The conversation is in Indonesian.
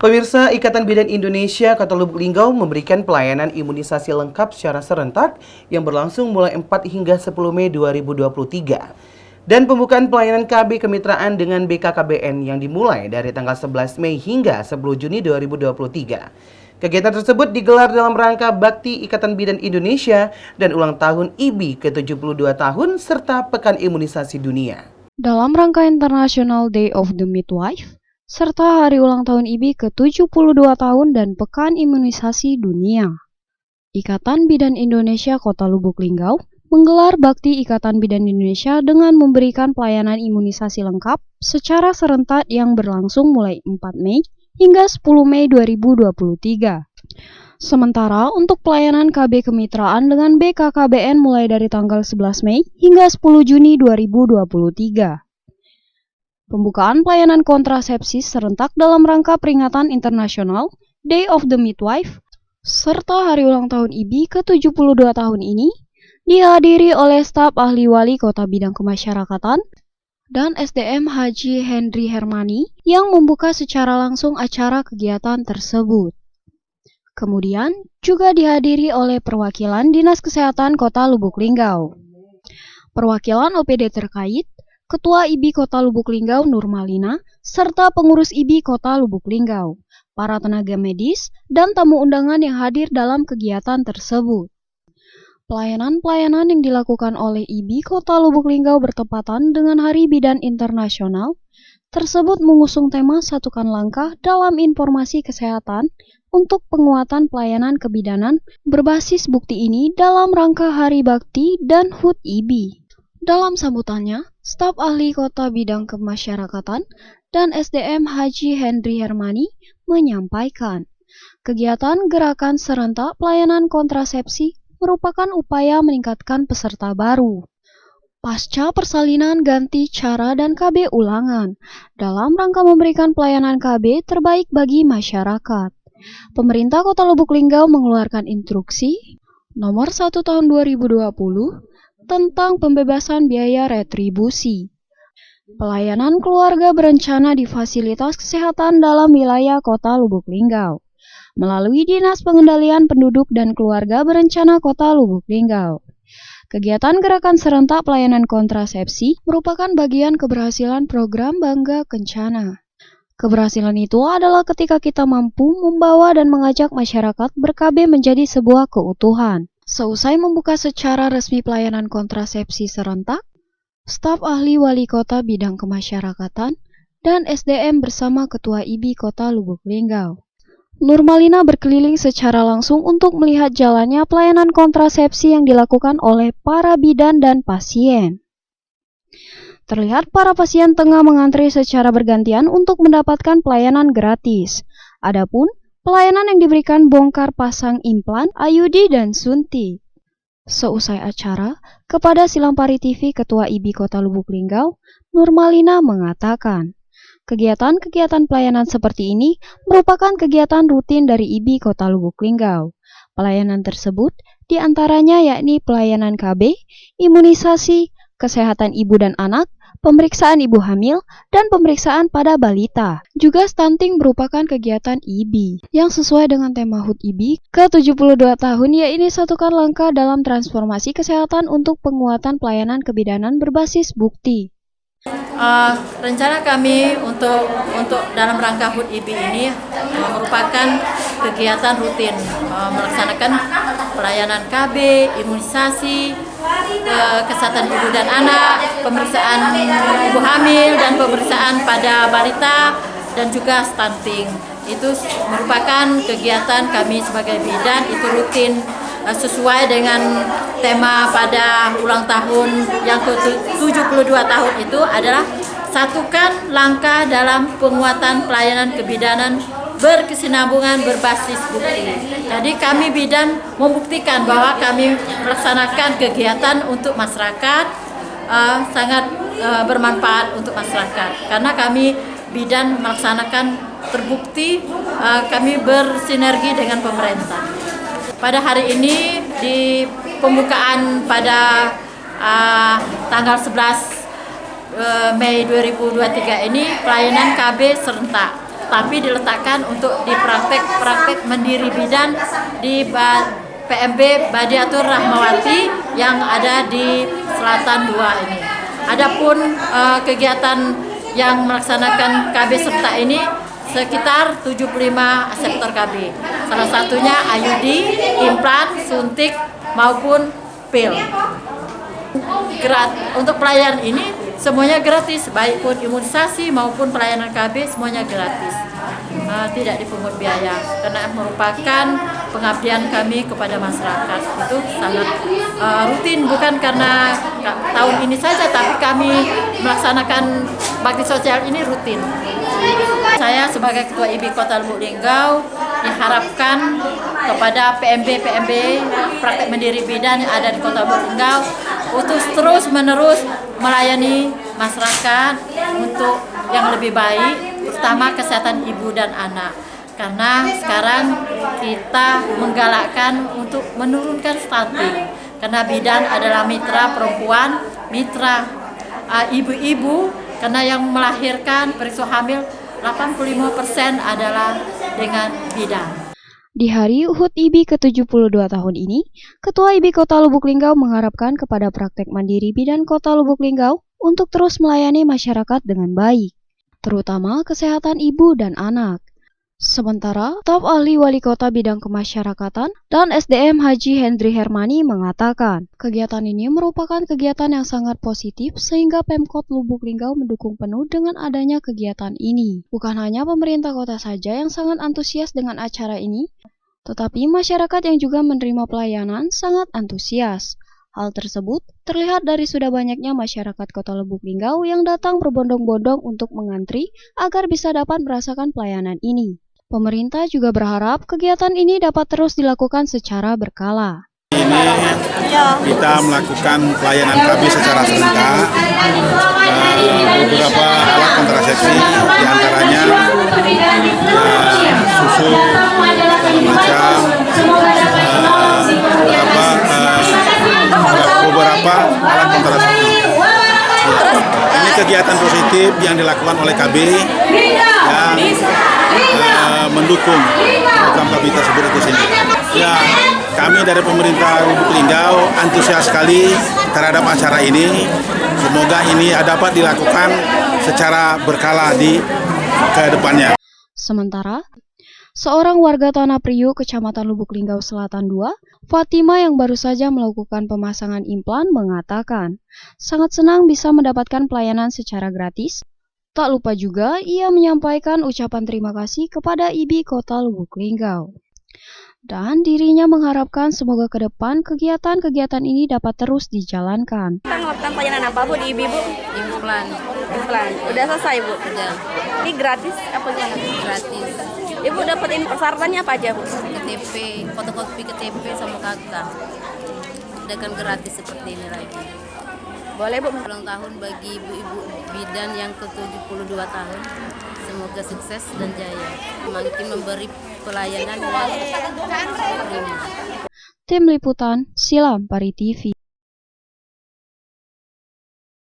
Pemirsa, Ikatan Bidan Indonesia Kota Lubuk Linggau memberikan pelayanan imunisasi lengkap secara serentak yang berlangsung mulai 4 hingga 10 Mei 2023. Dan pembukaan pelayanan KB kemitraan dengan BKKBN yang dimulai dari tanggal 11 Mei hingga 10 Juni 2023. Kegiatan tersebut digelar dalam rangka Bakti Ikatan Bidan Indonesia dan ulang tahun IBI ke-72 tahun serta Pekan Imunisasi Dunia. Dalam rangka International Day of the Midwife, serta hari ulang tahun IBI ke-72 tahun dan Pekan Imunisasi Dunia. Ikatan Bidan Indonesia Kota Lubuk Linggau menggelar Bakti Ikatan Bidan Indonesia dengan memberikan pelayanan imunisasi lengkap secara serentak yang berlangsung mulai 4 Mei hingga 10 Mei 2023. Sementara untuk pelayanan KB kemitraan dengan BKKBN mulai dari tanggal 11 Mei hingga 10 Juni 2023. Pembukaan pelayanan kontrasepsi serentak dalam rangka peringatan International Day of the Midwife serta hari ulang tahun IBI ke-72 tahun ini dihadiri oleh staf ahli wali kota bidang kemasyarakatan dan SDM Haji Henry Hermani yang membuka secara langsung acara kegiatan tersebut. Kemudian juga dihadiri oleh perwakilan Dinas Kesehatan Kota Lubuk Linggau, perwakilan OPD terkait, Ketua IBI Kota Lubuk Linggau Nurmalina, serta pengurus IBI Kota Lubuk Linggau, para tenaga medis, dan tamu undangan yang hadir dalam kegiatan tersebut. Pelayanan-pelayanan yang dilakukan oleh IBI Kota Lubuk Linggau bertepatan dengan Hari Bidan Internasional tersebut mengusung tema Satukan Langkah dalam Informasi Kesehatan untuk penguatan pelayanan kebidanan berbasis bukti ini dalam rangka Hari Bakti dan HUT IBI. Dalam sambutannya, staf ahli Kota Bidang Kemasyarakatan dan SDM Haji Henry Hermani menyampaikan, kegiatan gerakan serentak pelayanan kontrasepsi merupakan upaya meningkatkan peserta baru. Pasca persalinan ganti cara dan KB ulangan, dalam rangka memberikan pelayanan KB terbaik bagi masyarakat. Pemerintah Kota Lubuk Linggau mengeluarkan instruksi nomor 1 tahun 2020 tentang pembebasan biaya retribusi. Pelayanan keluarga berencana di fasilitas kesehatan dalam wilayah Kota Lubuk Linggau melalui Dinas Pengendalian Penduduk dan Keluarga Berencana Kota Lubuk Linggau. Kegiatan gerakan serentak pelayanan kontrasepsi merupakan bagian keberhasilan program Bangga Kencana. Keberhasilan itu adalah ketika kita mampu membawa dan mengajak masyarakat ber-KB menjadi sebuah keutuhan. Seusai membuka secara resmi pelayanan kontrasepsi serentak, staf ahli wali kota bidang kemasyarakatan dan SDM bersama Ketua IBI Kota Lubuk Linggau, Nurmalina berkeliling secara langsung untuk melihat jalannya pelayanan kontrasepsi yang dilakukan oleh para bidan dan pasien. Terlihat para pasien tengah mengantri secara bergantian untuk mendapatkan pelayanan gratis. Adapun pelayanan yang diberikan bongkar pasang implan, IUD, dan suntik. Seusai acara, kepada Silampari TV Ketua IBI Kota Lubuk Linggau, Nurmalina mengatakan, kegiatan-kegiatan pelayanan seperti ini merupakan kegiatan rutin dari IBI Kota Lubuk Linggau. Pelayanan tersebut diantaranya yakni pelayanan KB, imunisasi, kesehatan ibu dan anak, pemeriksaan ibu hamil, dan pemeriksaan pada balita. Juga stunting merupakan kegiatan IBI yang sesuai dengan tema HUT IBI ke-72 tahun, yaitu satukan langkah dalam transformasi kesehatan untuk penguatan pelayanan kebidanan berbasis bukti. Rencana kami untuk dalam rangka HUT IBI ini merupakan kegiatan rutin melaksanakan pelayanan KB, imunisasi, kesehatan ibu dan anak, pemeriksaan ibu hamil dan pemeriksaan pada balita dan juga stunting. Itu merupakan kegiatan kami sebagai bidan, itu rutin sesuai dengan tema pada ulang tahun yang ke-72 tahun itu adalah satukan langkah dalam penguatan pelayanan kebidanan berkesinambungan berbasis bukti. Jadi kami bidan membuktikan bahwa kami melaksanakan kegiatan untuk masyarakat sangat bermanfaat untuk masyarakat. Karena kami bidan melaksanakan terbukti kami bersinergi dengan pemerintah. Pada hari ini di pembukaan pada tanggal 11 Mei 2023 ini pelayanan KB serentak tapi diletakkan untuk di praktek mandiri bidan di PMB Badiatur Rahmawati yang ada di Selatan 2 ini. Adapun kegiatan yang melaksanakan KB serta ini sekitar 75 sektor KB. Salah satunya IUD, implan, suntik maupun pil. Untuk pelayanan ini semuanya gratis, baik pun imunisasi maupun pelayanan KB semuanya gratis. Tidak dipungut biaya karena merupakan pengabdian kami kepada masyarakat. Itu sangat rutin, bukan karena tahun ini saja, tapi kami melaksanakan bakti sosial ini rutin. Saya sebagai Ketua IBI Kota Lubuk Linggau diharapkan kepada PMB Praktek Mandiri Bidan yang ada di Kota Lubuk Linggau untuk terus menerus melayani masyarakat untuk yang lebih baik, terutama kesehatan ibu dan anak. Karena sekarang kita menggalakkan untuk menurunkan stunting. Karena bidan adalah mitra perempuan, mitra ibu-ibu, karena yang melahirkan peristiwa hamil 85% adalah dengan bidan. Di hari HUT IBI ke-72 tahun ini, Ketua IBI Kota Lubuk Linggau mengharapkan kepada Praktek Mandiri Bidan Kota Lubuk Linggau untuk terus melayani masyarakat dengan baik, terutama kesehatan ibu dan anak. Sementara, staf ahli Wali Kota Bidang Kemasyarakatan dan SDM Haji Hendri Hermani mengatakan, kegiatan ini merupakan kegiatan yang sangat positif sehingga Pemkot Lubuk Linggau mendukung penuh dengan adanya kegiatan ini. Bukan hanya pemerintah kota saja yang sangat antusias dengan acara ini, tetapi masyarakat yang juga menerima pelayanan sangat antusias. Hal tersebut terlihat dari sudah banyaknya masyarakat Kota Lubuk Linggau yang datang berbondong-bondong untuk mengantri agar bisa dapat merasakan pelayanan ini. Pemerintah juga berharap kegiatan ini dapat terus dilakukan secara berkala. Ini kita melakukan pelayanan KB secara serentak, beberapa alat kontrasepsi, diantaranya susu, macam beberapa alat kontrasepsi. Ini kegiatan positif yang dilakukan oleh KB yang mendukung program KB tersebut itu sendiri. Ya, kami dari pemerintah Lubuk Linggau antusias sekali terhadap acara ini. Semoga ini dapat dilakukan secara berkala di kedepannya. Sementara, seorang warga Tanah Priuk, Kecamatan Lubuk Linggau Selatan 2, Fatima yang baru saja melakukan pemasangan implan mengatakan, sangat senang bisa mendapatkan pelayanan secara gratis. Tak lupa juga ia menyampaikan ucapan terima kasih kepada IBI Kota Lubuk Linggau. Dan dirinya mengharapkan semoga ke depan kegiatan-kegiatan ini dapat terus dijalankan. Kita melakukan pelayanan apa Bu di IBI Bu? Implan. Udah selesai Bu? Udah. Ini gratis apa gimana? Gratis. Ibu dapetin persyaratannya apa aja Bu? KTP, fotokopi KTP sama kakak. Dengan gratis seperti ini lagi. Boleh Bu. Ulang tahun bagi ibu-ibu bidan yang ke-72 tahun. Semoga sukses dan jaya. Makin memberi pelayanan yang prima. Tim Liputan, Silam Pari TV.